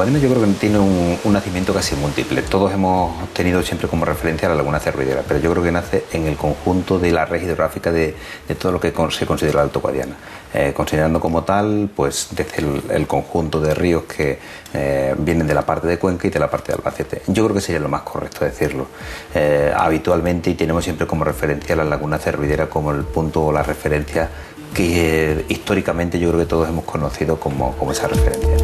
Guadiana yo creo que tiene un nacimiento casi múltiple. Todos hemos tenido siempre como referencia a la laguna Cervidera, pero yo creo que nace en el conjunto de la red hidrográfica de todo lo que se considera el Alto Guadiana. Considerando como tal, pues desde el conjunto de ríos que vienen de la parte de Cuenca y de la parte de Albacete. Yo creo que sería lo más correcto decirlo. Habitualmente, y tenemos siempre como referencia a la laguna Cervidera como el punto o la referencia que históricamente yo creo que todos hemos conocido como esa referencia.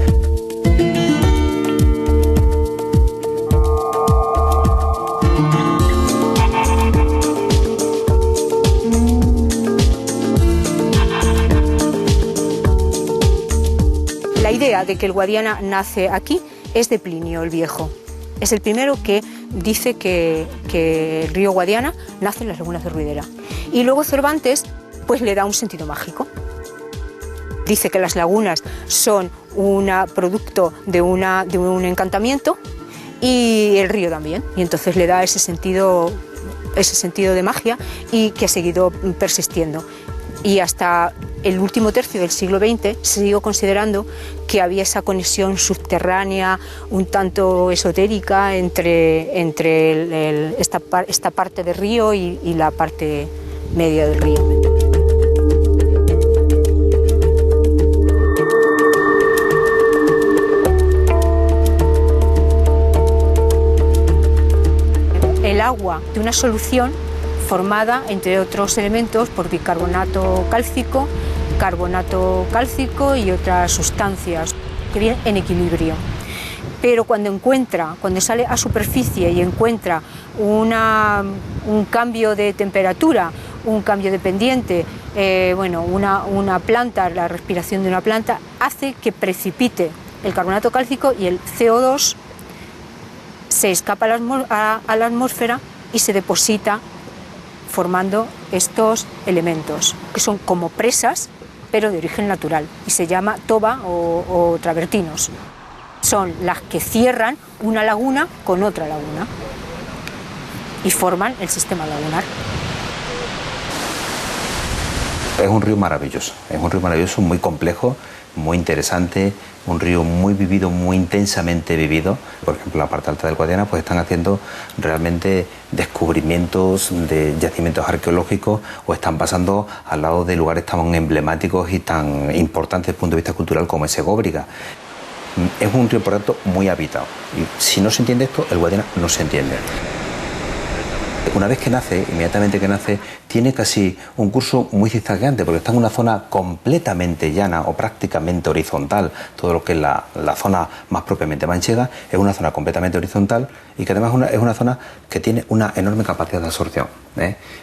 La idea de que el Guadiana nace aquí es de Plinio el Viejo. Es el primero que dice que el río Guadiana nace en las lagunas de Ruidera. Y luego Cervantes pues le da un sentido mágico. Dice que las lagunas son un producto de un encantamiento y el río también. Y entonces le da ese sentido de magia y que ha seguido persistiendo. Y hasta el último tercio del siglo XX se siguió considerando que había esa conexión subterránea, un tanto esotérica, entre esta parte del río y la parte media del río. El agua de una solución formada, entre otros elementos, por bicarbonato cálcico, carbonato cálcico y otras sustancias que vienen en equilibrio. Pero cuando sale a superficie y encuentra un cambio de temperatura, un cambio de pendiente, una planta, la respiración de una planta, hace que precipite el carbonato cálcico y el CO2 se escapa a la atmósfera y se deposita formando estos elementos, que son como presas, pero de origen natural, y se llama toba o travertinos. Son las que cierran una laguna con otra laguna y forman el sistema lagunar. Es un río maravilloso, muy complejo, muy interesante, un río muy vivido, muy intensamente vivido. Por ejemplo, la parte alta del Guadiana pues están haciendo realmente descubrimientos de yacimientos arqueológicos o están pasando al lado de lugares tan emblemáticos y tan importantes desde el punto de vista cultural como es Segóbriga. Es un río, por tanto, muy habitado. Y si no se entiende esto, el Guadiana no se entiende. Una vez que nace, inmediatamente que nace, tiene casi un curso muy zigzagueante porque está en una zona completamente llana o prácticamente horizontal. Todo lo que es la zona más propiamente manchega es una zona completamente horizontal y que además es una zona que tiene una enorme capacidad de absorción.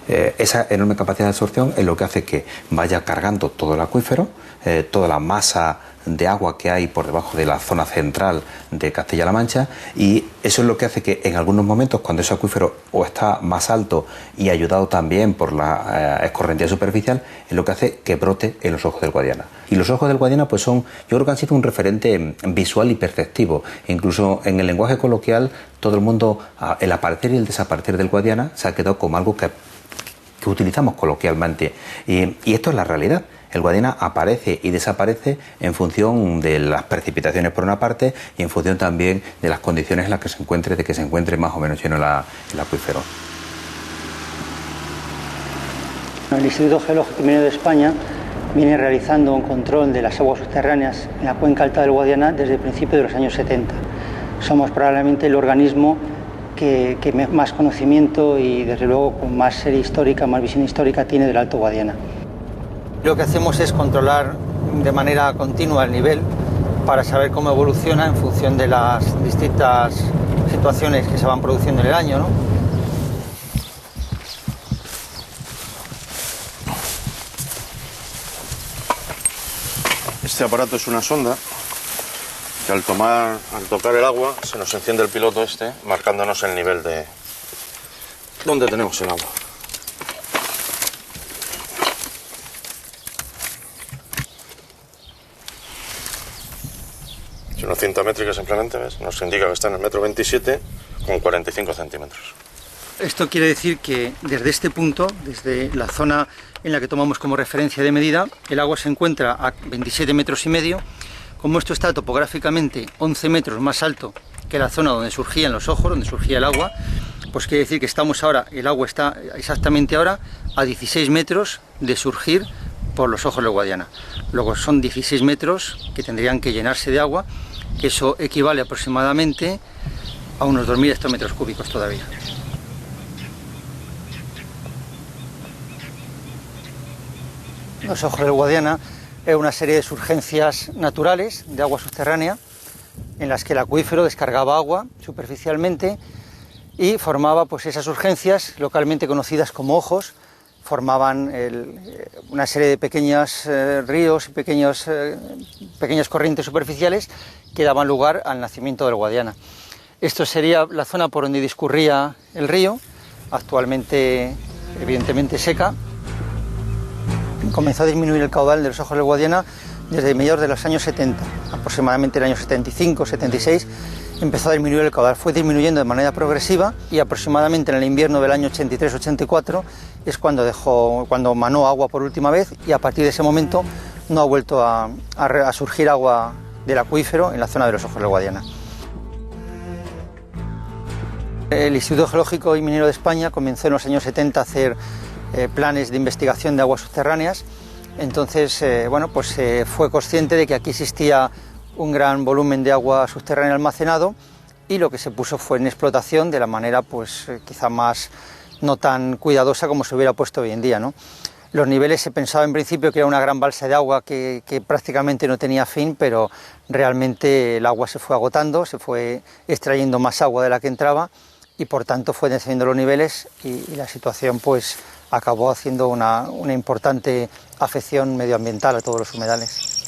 Esa enorme capacidad de absorción es lo que hace que vaya cargando todo el acuífero, toda la masa de agua que hay por debajo de la zona central de Castilla-La Mancha, y eso es lo que hace que en algunos momentos, cuando ese acuífero o está más alto y ayudado también por la escorrentía superficial, es lo que hace que brote en los ojos del Guadiana. Y los ojos del Guadiana pues yo creo que han sido un referente visual y perceptivo. Incluso en el lenguaje coloquial, todo el mundo, el aparecer y el desaparecer del Guadiana se ha quedado como algo que utilizamos coloquialmente. Y esto es la realidad. El Guadiana aparece y desaparece en función de las precipitaciones por una parte y en función también de las condiciones en las que se encuentre, de que se encuentre más o menos lleno el acuífero. El Instituto Geológico y Minero de España viene realizando un control de las aguas subterráneas en la cuenca alta del Guadiana desde el principio de los años 70. Somos probablemente el organismo que más conocimiento y desde luego con más serie histórica, más visión histórica tiene del Alto Guadiana. Lo que hacemos es controlar de manera continua el nivel para saber cómo evoluciona en función de las distintas situaciones que se van produciendo en el año, ¿no? Este aparato es una sonda que al tocar el agua se nos enciende el piloto marcándonos el nivel de donde tenemos el agua. Es una cinta métrica simplemente, ¿ves? Nos indica que está en el 1,27 m con 45 centímetros. Esto quiere decir que desde este punto, desde la zona en la que tomamos como referencia de medida, el agua se encuentra a 27,5 metros Como esto está topográficamente 11 metros más alto que la zona donde surgían los ojos, donde surgía el agua, pues quiere decir que estamos ahora, el agua está exactamente ahora a 16 metros de surgir por los ojos del Guadiana. Luego son 16 metros que tendrían que llenarse de agua, que eso equivale aproximadamente a unos 2.000 hectómetros cúbicos todavía. Los ojos del Guadiana es una serie de surgencias naturales de agua subterránea en las que el acuífero descargaba agua superficialmente y formaba pues esas urgencias localmente conocidas como ojos. Formaban una serie de pequeños ríos y pequeñas corrientes superficiales que daban lugar al nacimiento del Guadiana. Esto sería la zona por donde discurría el río, actualmente evidentemente seca. Comenzó a disminuir el caudal de los ojos del Guadiana desde mediados de los años 70, aproximadamente el año 75, 76, empezó a disminuir el caudal. Fue disminuyendo de manera progresiva y aproximadamente en el invierno del año 83-84 es cuando manó agua por última vez, y a partir de ese momento no ha vuelto a surgir agua del acuífero en la zona de los ojos del Guadiana. El Instituto Geológico y Minero de España comenzó en los años 70 a hacer planes de investigación de aguas subterráneas. Entonces, fue consciente de que aquí existía un gran volumen de agua subterránea almacenado, y lo que se puso fue en explotación de la manera quizá más no tan cuidadosa como se hubiera puesto hoy en día, ¿no? Los niveles, se pensaba en principio que era una gran balsa de agua que prácticamente no tenía fin, pero realmente el agua se fue agotando, se fue extrayendo más agua de la que entraba, y por tanto fue descendiendo los niveles, y la situación pues acabó haciendo una importante afección medioambiental a todos los humedales.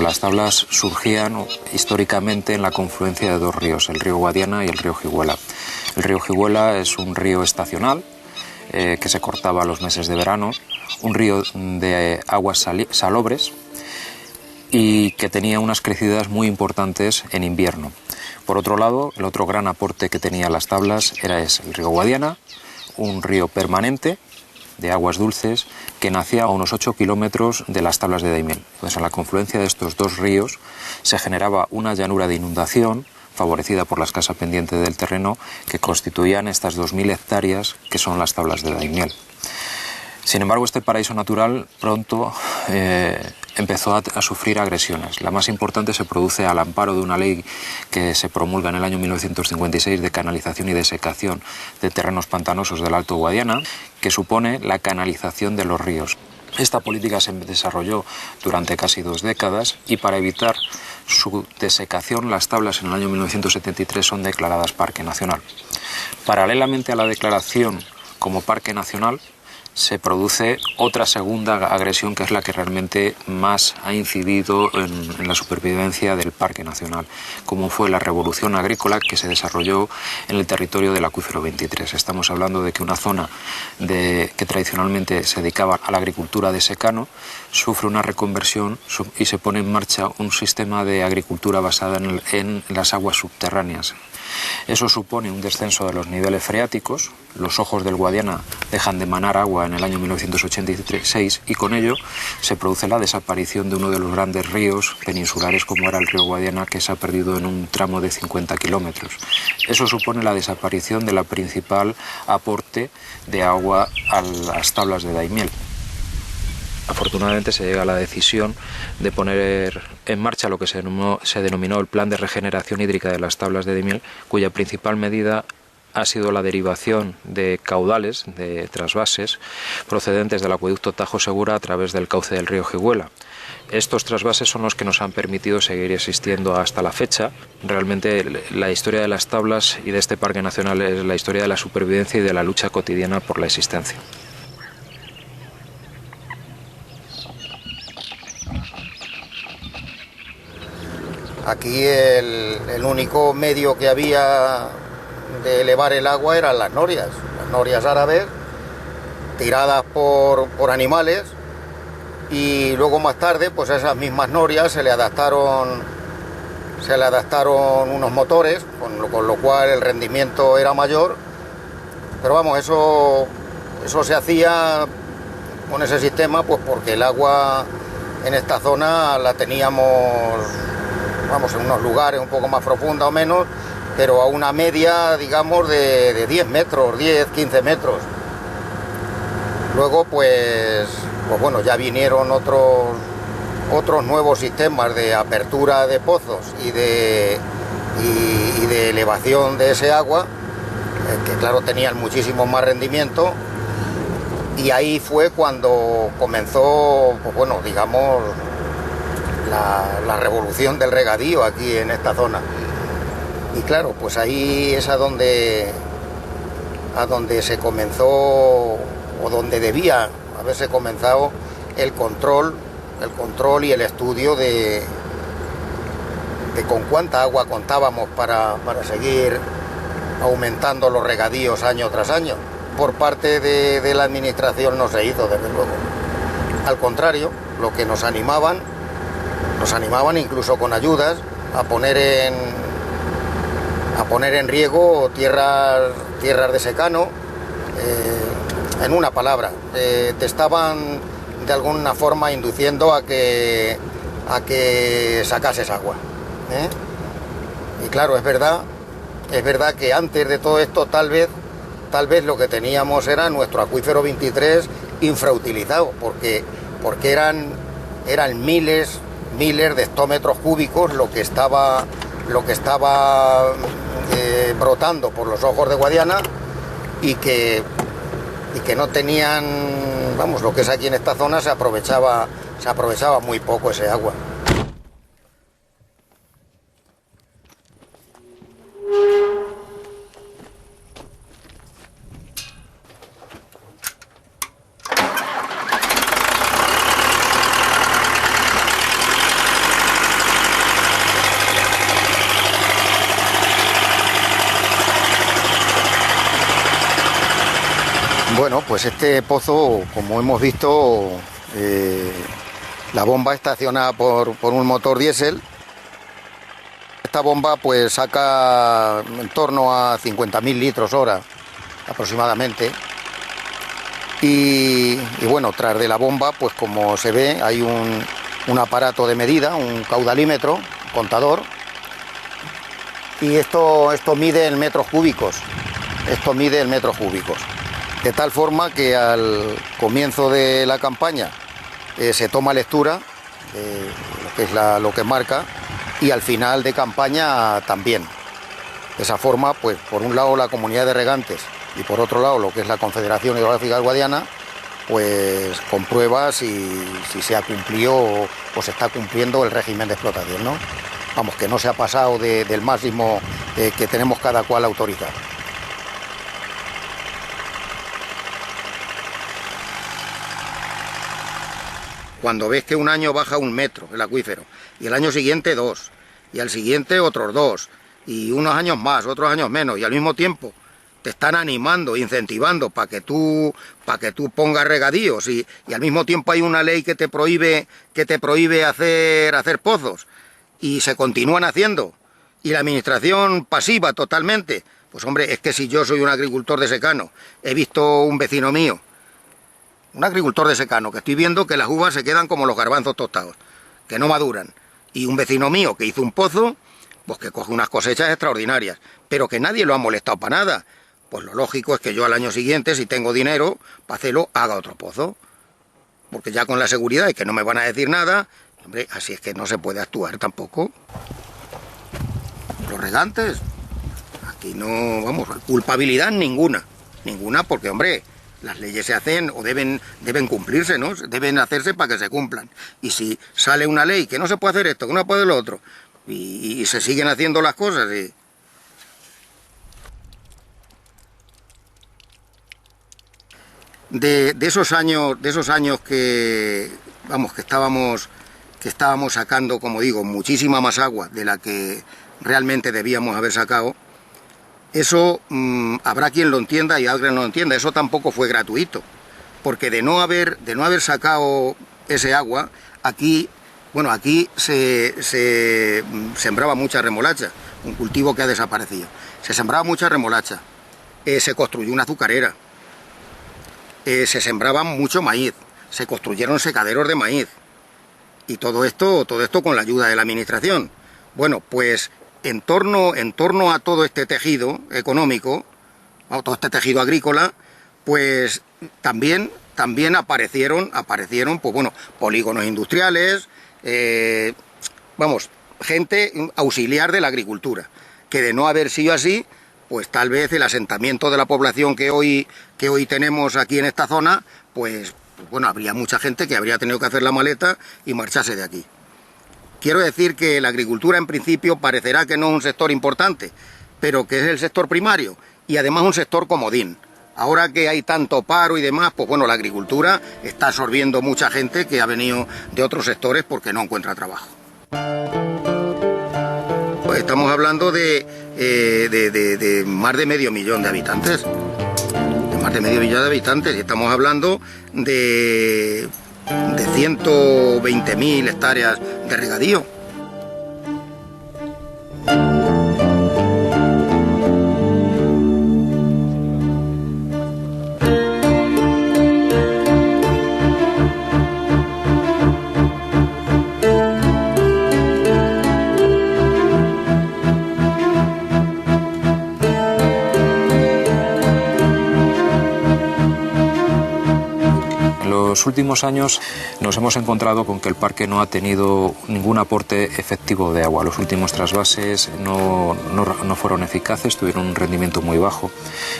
Las tablas surgían históricamente en la confluencia de dos ríos, el río Guadiana y el río Jiguela. El río Jiguela es un río estacional que se cortaba a los meses de verano, un río de aguas salobres y que tenía unas crecidas muy importantes en invierno. Por otro lado, el otro gran aporte que tenían las tablas era el río Guadiana, un río permanente de aguas dulces que nacía a unos 8 kilómetros de las tablas de Daimiel. Entonces, a la confluencia de estos dos ríos se generaba una llanura de inundación favorecida por la escasa pendiente del terreno que constituían estas 2.000 hectáreas que son las tablas de Daimiel. Sin embargo, este paraíso natural pronto empezó a sufrir agresiones. La más importante se produce al amparo de una ley que se promulga en el año 1956 de canalización y desecación de terrenos pantanosos del Alto Guadiana, que supone la canalización de los ríos. Esta política se desarrolló durante casi 2 décadas, y para evitar su desecación, las tablas en el año 1973 son declaradas Parque Nacional. Paralelamente a la declaración como Parque Nacional, se produce otra segunda agresión, que es la que realmente más ha incidido en la supervivencia del Parque Nacional, como fue la revolución agrícola que se desarrolló en el territorio del Acuífero 23. Estamos hablando de que una zona que tradicionalmente se dedicaba a la agricultura de secano sufre una reconversión y se pone en marcha un sistema de agricultura basada en las aguas subterráneas. Eso supone un descenso de los niveles freáticos. Los ojos del Guadiana dejan de manar agua en el año 1986, y con ello se produce la desaparición de uno de los grandes ríos peninsulares como era el río Guadiana, que se ha perdido en un tramo de 50 kilómetros. Eso supone la desaparición de la principal aporte de agua a las tablas de Daimiel. Afortunadamente se llega a la decisión de poner en marcha lo que se denominó el Plan de Regeneración Hídrica de las Tablas de Daimiel, cuya principal medida ha sido la derivación de caudales, de trasvases, procedentes del acueducto Tajo Segura a través del cauce del río Jiguela. Estos trasvases son los que nos han permitido seguir existiendo hasta la fecha. Realmente la historia de las tablas y de este Parque Nacional es la historia de la supervivencia y de la lucha cotidiana por la existencia. Aquí el único medio que había de elevar el agua eran las norias árabes, tiradas por animales, y luego más tarde pues a esas mismas norias se le adaptaron unos motores, con lo cual el rendimiento era mayor. Pero vamos, eso se hacía con ese sistema pues porque el agua en esta zona la teníamos, vamos, en unos lugares un poco más profunda o menos, pero a una media, digamos, de 10 metros, 10, 15 metros. Luego pues bueno, ya vinieron otros nuevos sistemas de apertura de pozos y de elevación de ese agua, que claro, tenían muchísimo más rendimiento, y ahí fue cuando comenzó, pues bueno, digamos, la revolución del regadío aquí en esta zona. Y claro, pues ahí es a donde se comenzó, o donde debía haberse comenzado el control y el estudio de con cuánta agua contábamos para seguir aumentando los regadíos año tras año. Por parte de la administración no se hizo, desde luego. Al contrario, lo que nos animaban incluso con ayudas a poner en riego tierras de secano. En una palabra, te estaban de alguna forma induciendo a que sacases agua, ¿eh? Y claro, es verdad que antes de todo esto tal vez lo que teníamos era nuestro acuífero 23 infrautilizado, porque eran miles de hectómetros cúbicos lo que estaba brotando por los ojos de Guadiana, y que no tenían, vamos, lo que es aquí en esta zona se aprovechaba muy poco ese agua. Bueno, pues este pozo, como hemos visto, la bomba está accionada por un motor diésel. Esta bomba pues saca en torno a 50.000 litros hora aproximadamente. Y bueno, tras de la bomba, pues como se ve, hay un aparato de medida, un caudalímetro, un contador. Y esto mide en metros cúbicos. De tal forma que al comienzo de la campaña se toma lectura de lo que es lo que marca, y al final de campaña también. De esa forma, pues por un lado la comunidad de regantes y por otro lado lo que es la Confederación Hidrográfica del Guadiana, pues comprueba si se ha cumplido o se está cumpliendo el régimen de explotación, ¿no? Vamos, que no se ha pasado del máximo que tenemos cada cual autorizado. Cuando ves que un año baja 1 metro el acuífero, y el año siguiente 2, y al siguiente otros 2, y unos años más, otros años menos, y al mismo tiempo te están animando, incentivando para que tú pongas regadíos, y al mismo tiempo hay una ley que te prohíbe hacer pozos, y se continúan haciendo, y la administración pasiva totalmente. Pues hombre, es que si yo soy un agricultor de secano, he visto un vecino mío, un agricultor de secano, que estoy viendo que las uvas se quedan como los garbanzos tostados, que no maduran. Y un vecino mío que hizo un pozo, pues que coge unas cosechas extraordinarias, pero que nadie lo ha molestado para nada. Pues lo lógico es que yo al año siguiente, si tengo dinero para hacerlo, haga otro pozo. Porque ya con la seguridad de que no me van a decir nada, hombre, así es que no se puede actuar tampoco. Los regantes, aquí no, vamos, culpabilidad ninguna, porque hombre, las leyes se hacen o deben cumplirse, ¿no? Deben hacerse para que se cumplan. Y si sale una ley que no se puede hacer esto, que no se puede lo otro, y se siguen haciendo las cosas. De esos años que, vamos, que estábamos sacando, como digo, muchísima más agua de la que realmente debíamos haber sacado. Eso habrá quien lo entienda y alguien no lo entienda. Eso tampoco fue gratuito. porque de no haber sacado ese agua, aquí se sembraba mucha remolacha, un cultivo que ha desaparecido. Se sembraba mucha remolacha, se construyó una azucarera, se sembraba mucho maíz, se construyeron secaderos de maíz, y todo esto con la ayuda de la administración. Bueno, pues en torno a todo este tejido económico, a todo este tejido agrícola, pues también aparecieron pues bueno, polígonos industriales, gente auxiliar de la agricultura, que de no haber sido así, pues tal vez el asentamiento de la población que hoy tenemos aquí en esta zona, pues bueno, habría mucha gente que habría tenido que hacer la maleta y marcharse de aquí. Quiero decir que la agricultura en principio parecerá que no es un sector importante, pero que es el sector primario y además un sector comodín. Ahora que hay tanto paro y demás, pues bueno, la agricultura está absorbiendo mucha gente que ha venido de otros sectores porque no encuentra trabajo. Pues estamos hablando de más de medio millón de habitantes. De más de medio millón de habitantes. Y estamos hablando de 120.000 hectáreas de regadío. En los últimos años nos hemos encontrado con que el parque no ha tenido ningún aporte efectivo de agua. Los últimos trasvases no fueron eficaces, tuvieron un rendimiento muy bajo,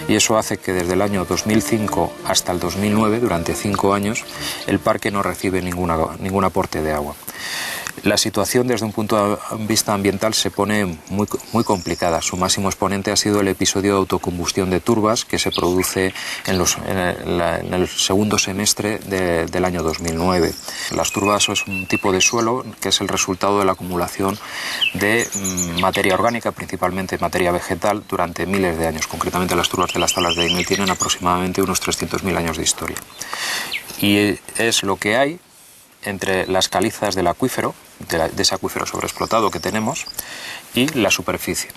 y eso hace que desde el año 2005 hasta el 2009, durante 5 años, el parque no recibe ningún aporte de agua. La situación desde un punto de vista ambiental se pone muy complicada. Su máximo exponente ha sido el episodio de autocombustión de turbas que se produce en el segundo semestre del año 2009. Las turbas es un tipo de suelo que es el resultado de la acumulación de materia orgánica, principalmente materia vegetal, durante miles de años. Concretamente las turbas de las tablas de Daimiel tienen aproximadamente unos 300.000 años de historia. Y es lo que hay entre las calizas del acuífero, de ese acuífero sobreexplotado que tenemos, y la superficie.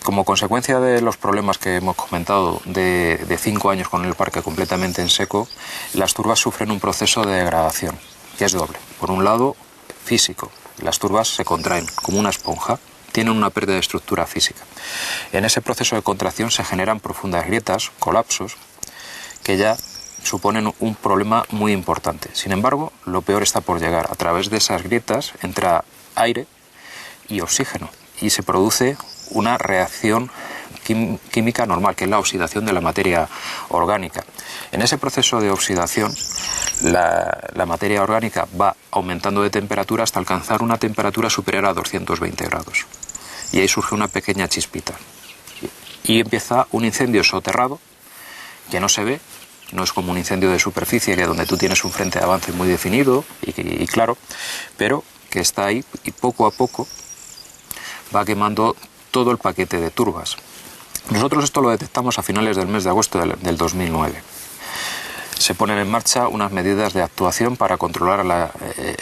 Como consecuencia de los problemas que hemos comentado de 5 años con el parque completamente en seco, las turbas sufren un proceso de degradación, que es doble. Por un lado, físico. Las turbas se contraen como una esponja, tienen una pérdida de estructura física. En ese proceso de contracción se generan profundas grietas, colapsos, que ya suponen un problema muy importante. Sin embargo, lo peor está por llegar. A través de esas grietas entra aire y oxígeno y se produce una reacción química normal, que es la oxidación de la materia orgánica. En ese proceso de oxidación, la materia orgánica va aumentando de temperatura hasta alcanzar una temperatura superior a 220 grados. Y ahí surge una pequeña chispita. Y empieza un incendio soterrado que no se ve. No es como un incendio de superficie, que donde tú tienes un frente de avance muy definido y claro, pero que está ahí y poco a poco va quemando todo el paquete de turbas. Nosotros esto lo detectamos a finales del mes de agosto del 2009. Se ponen en marcha unas medidas de actuación para controlar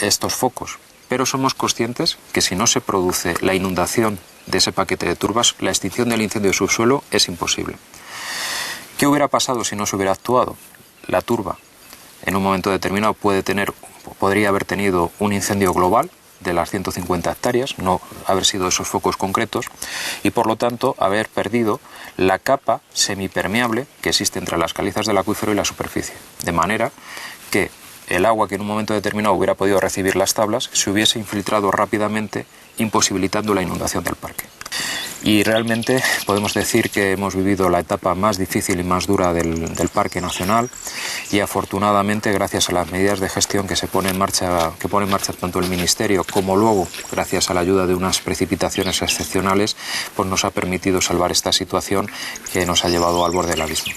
estos focos, pero somos conscientes que si no se produce la inundación de ese paquete de turbas, la extinción del incendio de subsuelo es imposible. ¿Qué hubiera pasado si no se hubiera actuado? La turba, en un momento determinado, podría haber tenido un incendio global de las 150 hectáreas, no haber sido esos focos concretos, y por lo tanto haber perdido la capa semipermeable que existe entre las calizas del acuífero y la superficie. De manera que el agua que en un momento determinado hubiera podido recibir las tablas se hubiese infiltrado rápidamente, imposibilitando la inundación del parque. Y realmente podemos decir que hemos vivido la etapa más difícil y más dura del Parque Nacional, y afortunadamente, gracias a las medidas de gestión que pone en marcha tanto el Ministerio como luego gracias a la ayuda de unas precipitaciones excepcionales, pues nos ha permitido salvar esta situación que nos ha llevado al borde del abismo.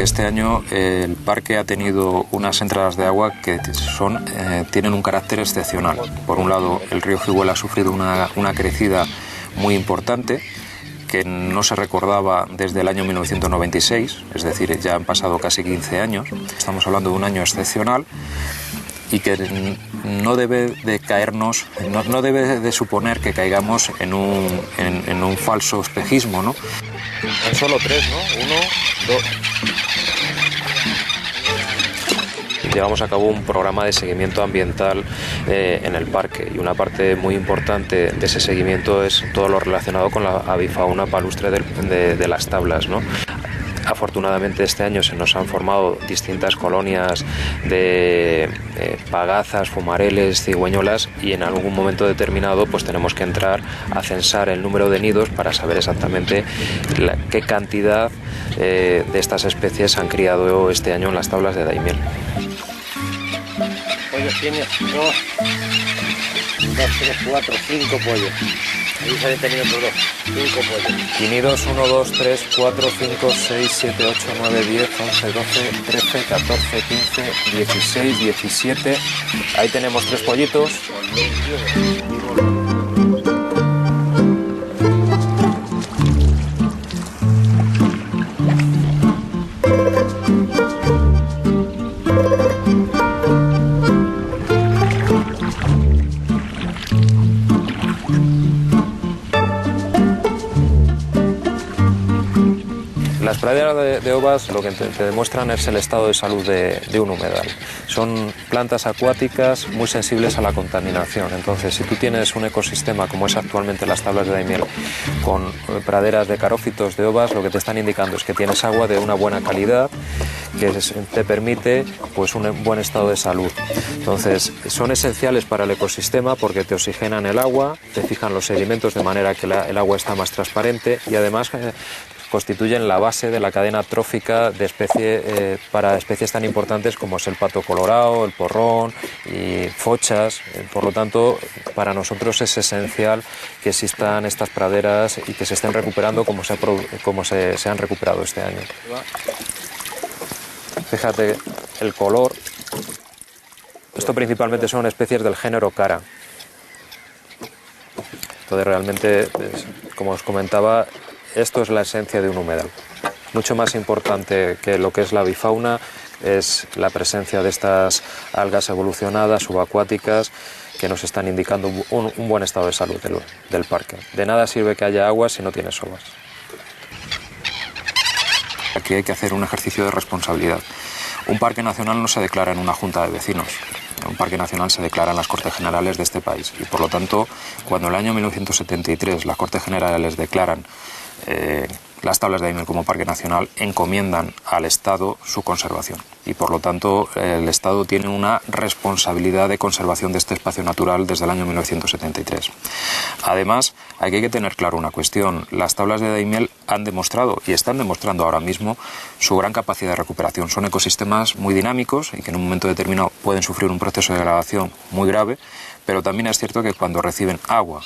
Este año el parque ha tenido unas entradas de agua que tienen un carácter excepcional. Por un lado, el río Jiguela ha sufrido una crecida muy importante que no se recordaba desde el año 1996, es decir, ya han pasado casi 15 años. Estamos hablando de un año excepcional y que no debe de caernos, no debe de suponer que caigamos en un falso espejismo, ¿no? Son solo 3, ¿no? 1, 2... Llevamos a cabo un programa de seguimiento ambiental en el parque, y una parte muy importante de ese seguimiento es todo lo relacionado con la avifauna palustre de las tablas, ¿no? Afortunadamente este año se nos han formado distintas colonias de pagazas, fumareles, cigüeñolas, y en algún momento determinado pues tenemos que entrar a censar el número de nidos para saber exactamente qué cantidad de estas especies han criado este año en las tablas de Daimiel. Pollos tienes 2, 3, 4, 5 pollos. Ahí se han detenido por 2, 5 pollos. Y nidos 1, 2, 3, 4, 5, 6, 7, 8, 9, 10, 11, 12, 13, 14, 15, 16, 17. Ahí tenemos 3 pollitos. Las praderas de ovas lo que te demuestran es el estado de salud de un humedal. Son plantas acuáticas muy sensibles a la contaminación. Entonces, si tú tienes un ecosistema como es actualmente las tablas de Daimiel, con praderas de carófitos de ovas, lo que te están indicando es que tienes agua de una buena calidad, que te permite pues un buen estado de salud. Entonces, son esenciales para el ecosistema porque te oxigenan el agua, te fijan los sedimentos de manera que el agua está más transparente, y además constituyen la base de la cadena trófica de para especies tan importantes como es el pato colorado, el porrón y fochas. Por lo tanto, para nosotros es esencial que existan estas praderas y que se estén recuperando como se han recuperado este año. Fíjate el color. Esto principalmente son especies del género Cara. Entonces realmente, como os comentaba, esto es la esencia de un humedal. Mucho más importante que lo que es la avifauna es la presencia de estas algas evolucionadas, subacuáticas, que nos están indicando un buen estado de salud del parque. De nada sirve que haya agua si no tienes ovas. Aquí hay que hacer un ejercicio de responsabilidad. Un parque nacional no se declara en una junta de vecinos. Un parque nacional se declara en las Cortes Generales de este país. Y por lo tanto, cuando en el año 1973 las Cortes Generales declaran las tablas de Daimiel como parque nacional, encomiendan al Estado su conservación. Y por lo tanto, el Estado tiene una responsabilidad de conservación de este espacio natural desde el año 1973. Además, aquí hay que tener claro una cuestión. Las tablas de Daimiel han demostrado, y están demostrando ahora mismo, su gran capacidad de recuperación. Son ecosistemas muy dinámicos y que en un momento determinado pueden sufrir un proceso de degradación muy grave, pero también es cierto que cuando reciben agua,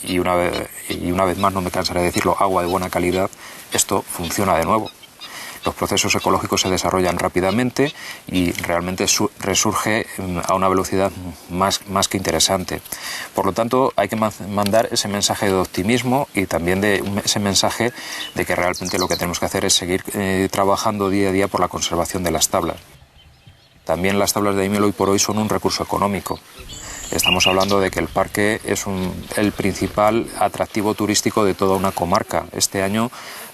y una vez más, no me cansaré de decirlo, agua de buena calidad, esto funciona de nuevo. Los procesos ecológicos se desarrollan rápidamente y realmente resurge a una velocidad más que interesante. Por lo tanto, hay que mandar ese mensaje de optimismo y también ese mensaje de que realmente lo que tenemos que hacer es seguir trabajando día a día por la conservación de las tablas. También las tablas de Daimiel hoy por hoy son un recurso económico. Estamos hablando de que el parque es el principal atractivo turístico de toda una comarca. Este año,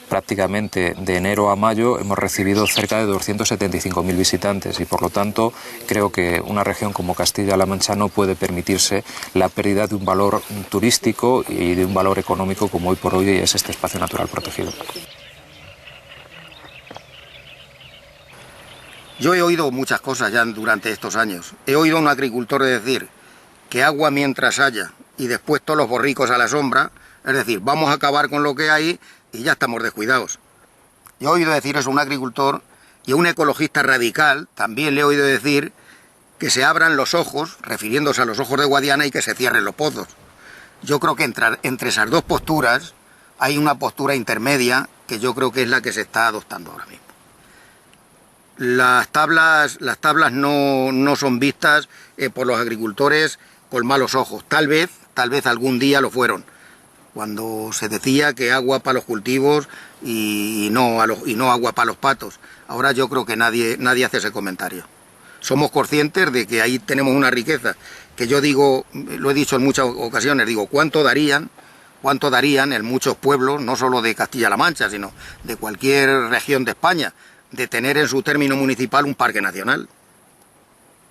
prácticamente de enero a mayo, hemos recibido cerca de 275.000 visitantes y por lo tanto creo que una región como Castilla-La Mancha no puede permitirse la pérdida de un valor turístico y de un valor económico como hoy por hoy es este espacio natural protegido. Yo he oído muchas cosas ya durante estos años. He oído a un agricultor decir que agua mientras haya y después todos los borricos a la sombra, es decir, vamos a acabar con lo que hay y ya estamos descuidados. Yo he oído decir eso a un agricultor y a un ecologista radical también le he oído decir que se abran los ojos, refiriéndose a los ojos de Guadiana, y que se cierren los pozos. Yo creo que entre esas dos posturas hay una postura intermedia que yo creo que es la que se está adoptando ahora mismo. las tablas no son vistas por los agricultores con malos ojos. Tal vez algún día lo fueron, cuando se decía que agua para los cultivos y no agua para los patos. Ahora yo creo que nadie hace ese comentario. Somos conscientes de que ahí tenemos una riqueza, que yo digo, lo he dicho en muchas ocasiones, digo, ¿cuánto darían en muchos pueblos, no solo de Castilla-La Mancha, sino de cualquier región de España, de tener en su término municipal un parque nacional?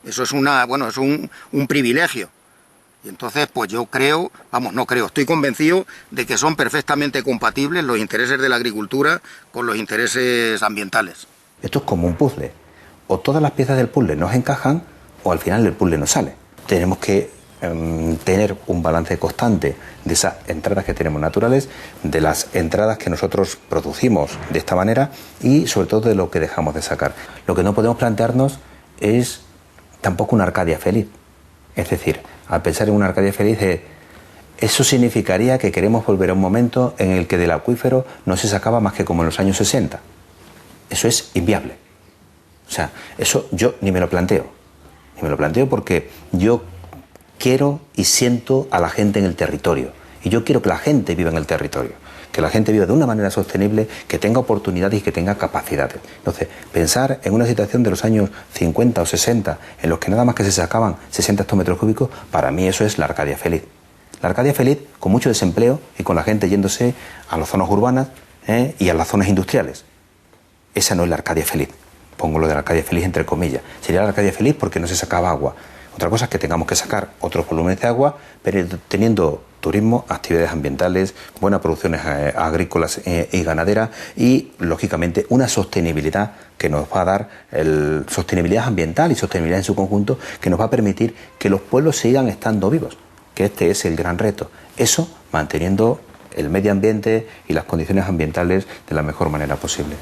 Eso es un privilegio. Y entonces, pues yo estoy convencido de que son perfectamente compatibles los intereses de la agricultura con los intereses ambientales. Esto es como un puzzle. O todas las piezas del puzzle nos encajan, o al final el puzzle no sale. Tenemos que tener un balance constante de esas entradas que tenemos naturales, de las entradas que nosotros producimos de esta manera y sobre todo de lo que dejamos de sacar. Lo que no podemos plantearnos es tampoco una Arcadia feliz. Es decir, al pensar en una Arcadia feliz, eso significaría que queremos volver a un momento en el que del acuífero no se sacaba más que como en los años 60. Eso es inviable. O sea, eso yo ni me lo planteo. Ni me lo planteo porque yo quiero y siento a la gente en el territorio. Y yo quiero que la gente viva en el territorio. Que la gente viva de una manera sostenible, que tenga oportunidades y que tenga capacidades. Entonces, pensar en una situación de los años 50 o 60, en los que nada más que se sacaban 60 hectómetros cúbicos, para mí eso es la Arcadia feliz. La Arcadia feliz con mucho desempleo y con la gente yéndose a las zonas urbanas y a las zonas industriales. Esa no es la Arcadia feliz. Pongo lo de la Arcadia feliz entre comillas. Sería la Arcadia feliz porque no se sacaba agua. Otra cosa es que tengamos que sacar otros volúmenes de agua, pero teniendo turismo, actividades ambientales, buenas producciones agrícolas y ganaderas y, lógicamente, una sostenibilidad que nos va a dar, sostenibilidad ambiental y sostenibilidad en su conjunto, que nos va a permitir que los pueblos sigan estando vivos, que este es el gran reto. Eso manteniendo el medio ambiente y las condiciones ambientales de la mejor manera posible.